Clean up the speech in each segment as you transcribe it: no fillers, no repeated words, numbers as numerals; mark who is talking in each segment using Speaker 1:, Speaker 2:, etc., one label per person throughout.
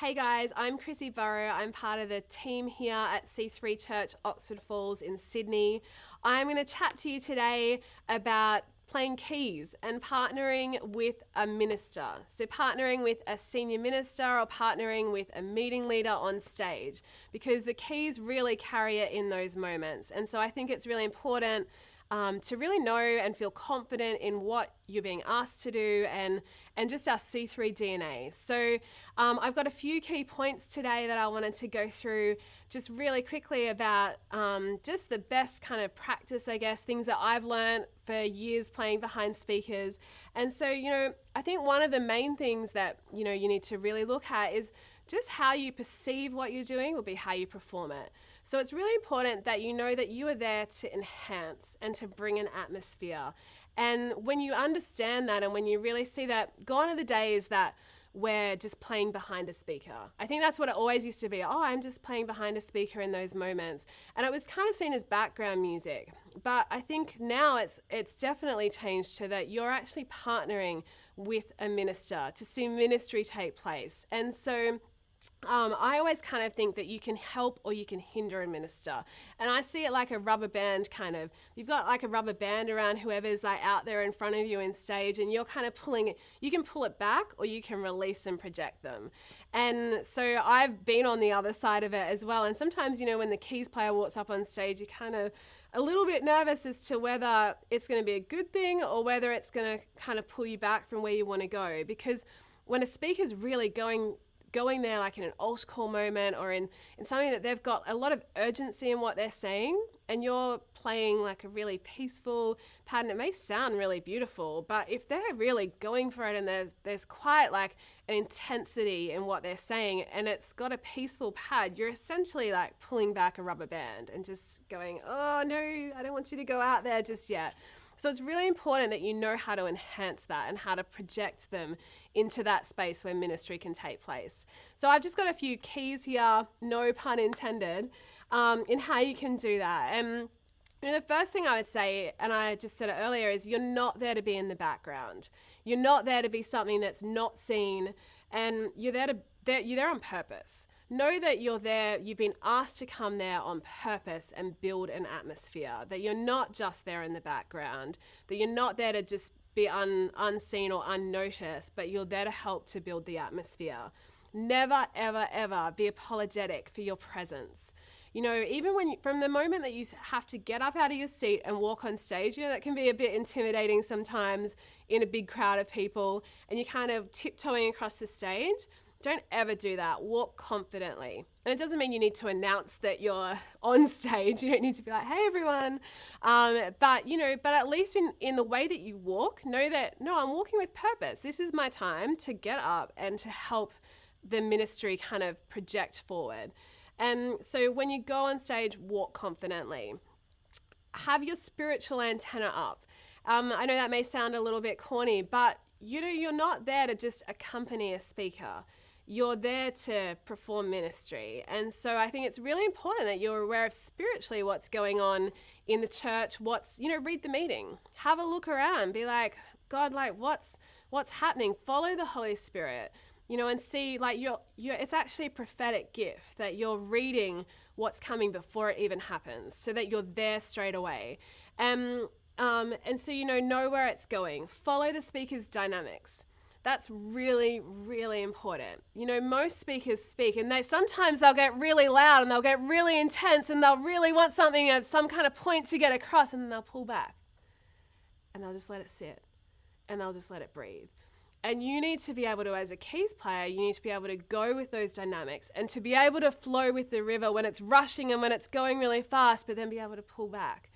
Speaker 1: Hey guys, I'm Chrissy Burow. I'm part of the team here at C3 Church, Oxford Falls in Sydney. I'm going to chat to you today about playing keys and partnering with a minister. So partnering with a senior minister or partnering with a meeting leader on stage, because the keys really carry it in those moments. And so I think it's really important to really know and feel confident in what you're being asked to do and just our C3 DNA. So I've got a few key points today that I wanted to go through just really quickly about just the best kind of practice, I guess, things that I've learned for years playing behind speakers. And so, I think one of the main things that, you need to really look at is just how you perceive what you're doing will be how you perform it. So it's really important that you know that you are there to enhance and to bring an atmosphere. And when you understand that and when you really see that, gone are the days that we're just playing behind a speaker. I think that's what it always used to be. Oh, I'm just playing behind a speaker in those moments. And it was kind of seen as background music. But I think now it's definitely changed to that you're actually partnering with a minister to see ministry take place. And so I always kind of think that you can help or you can hinder a minister. And I see it like a rubber band kind of. You've got like a rubber band around whoever's like out there in front of you in stage, and you're kind of pulling it. You can pull it back or you can release and project them. And so I've been on the other side of it as well. And sometimes, when the keys player walks up on stage, you're kind of a little bit nervous as to whether it's going to be a good thing or whether it's going to kind of pull you back from where you want to go. Because when a speaker's really going there like in an altar call moment or in something that they've got a lot of urgency in what they're saying, and you're playing like a really peaceful pattern, it may sound really beautiful, but if they're really going for it and there's quite like an intensity in what they're saying and it's got a peaceful pad, you're essentially like pulling back a rubber band and just going, oh no, I don't want you to go out there just yet. So it's really important that you know how to enhance that and how to project them into that space where ministry can take place. So I've just got a few keys here, no pun intended, in how you can do that. And the first thing I would say, and I just said it earlier, is you're not there to be in the background. You're not there to be something that's not seen, and you're there on purpose. Know that you're there, you've been asked to come there on purpose and build an atmosphere, that you're not just there in the background, that you're not there to just be unseen or unnoticed, but you're there to help to build the atmosphere. Never, ever, ever be apologetic for your presence. Even from the moment that you have to get up out of your seat and walk on stage, that can be a bit intimidating sometimes in a big crowd of people, and you're kind of tiptoeing across the stage. Don't ever do that. Walk confidently. And it doesn't mean you need to announce that you're on stage. You don't need to be like, hey, everyone. But at least in the way that you walk, know that, no, I'm walking with purpose. This is my time to get up and to help the ministry kind of project forward. And so when you go on stage, walk confidently. Have your spiritual antenna up. I know that may sound a little bit corny, but you're not there to just accompany a speaker. You're there to perform ministry. And so I think it's really important that you're aware of spiritually what's going on in the church. Read the meeting. Have a look around. Be like, God, like what's happening? Follow the Holy Spirit, and see like it's actually a prophetic gift that you're reading what's coming before it even happens, so that you're there straight away. And so, know where it's going. Follow the speaker's dynamics. That's really, really important. Most speakers speak and sometimes they'll get really loud and they'll get really intense and they'll really want something of some kind of point to get across, and then they'll pull back and they'll just let it sit and they'll just let it breathe. And you need to be able to, as a keys player, you need to be able to go with those dynamics and to be able to flow with the river when it's rushing and when it's going really fast, but then be able to pull back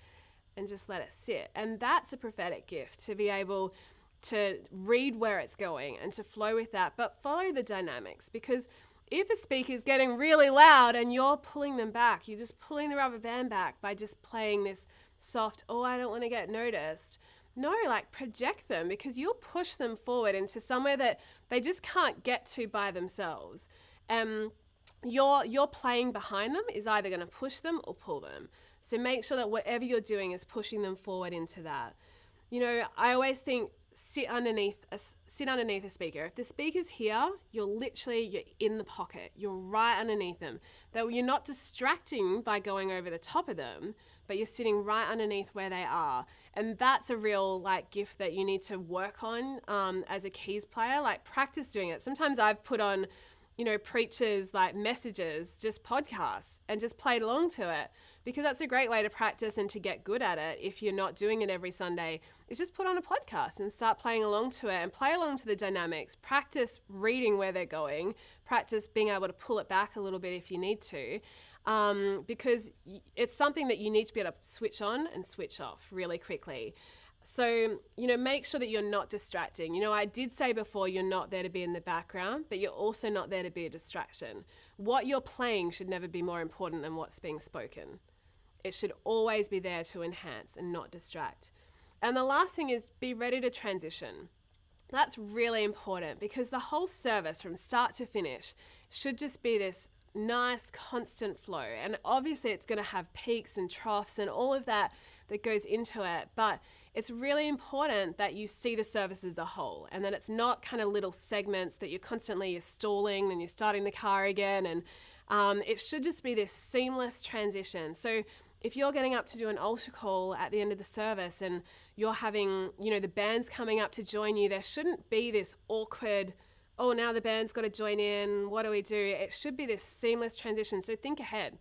Speaker 1: and just let it sit. And that's a prophetic gift, to be able to read where it's going and to flow with that, but follow the dynamics. Because if a speaker is getting really loud and you're pulling them back, you're just pulling the rubber band back by just playing this soft, oh, I don't want to get noticed. No, like project them, because you'll push them forward into somewhere that they just can't get to by themselves. Your playing behind them is either going to push them or pull them. So make sure that whatever you're doing is pushing them forward into that. I always think sit underneath a speaker. If the speaker's here, you're in the pocket. You're right underneath them. That you're not distracting by going over the top of them, but you're sitting right underneath where they are. And that's a real gift that you need to work on as a keys player. Practice doing it. Sometimes I've put on preachers messages, just podcasts, and just played along to it, because that's a great way to practice and to get good at it. If you're not doing it every Sunday, is just put on a podcast and start playing along to it and play along to the dynamics. Practice reading where they're going, practice being able to pull it back a little bit if you need to, because it's something that you need to be able to switch on and switch off really quickly. So, make sure that you're not distracting. I did say before, you're not there to be in the background, but you're also not there to be a distraction. What you're playing should never be more important than what's being spoken. It should always be there to enhance and not distract. And the last thing is be ready to transition. That's really important, because the whole service from start to finish should just be this nice, constant flow. And obviously it's going to have peaks and troughs and all of that goes into it. But it's really important that you see the service as a whole, and that it's not kind of little segments that you're stalling and you're starting the car again. And it should just be this seamless transition. So if you're getting up to do an altar call at the end of the service and you're having, the band's coming up to join you, there shouldn't be this awkward, oh, now the band's got to join in, what do we do? It should be this seamless transition. So think ahead.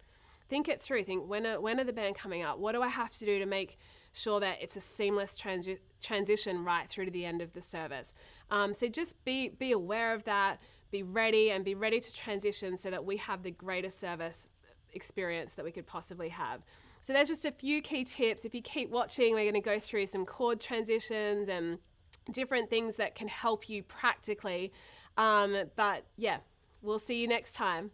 Speaker 1: Think it through. Think, when are the band coming up? What do I have to do to make sure that it's a seamless transition right through to the end of the service? So just be aware of that, be ready to transition so that we have the greatest service experience that we could possibly have. So there's just a few key tips. If you keep watching, we're going to go through some chord transitions and different things that can help you practically. But yeah, we'll see you next time.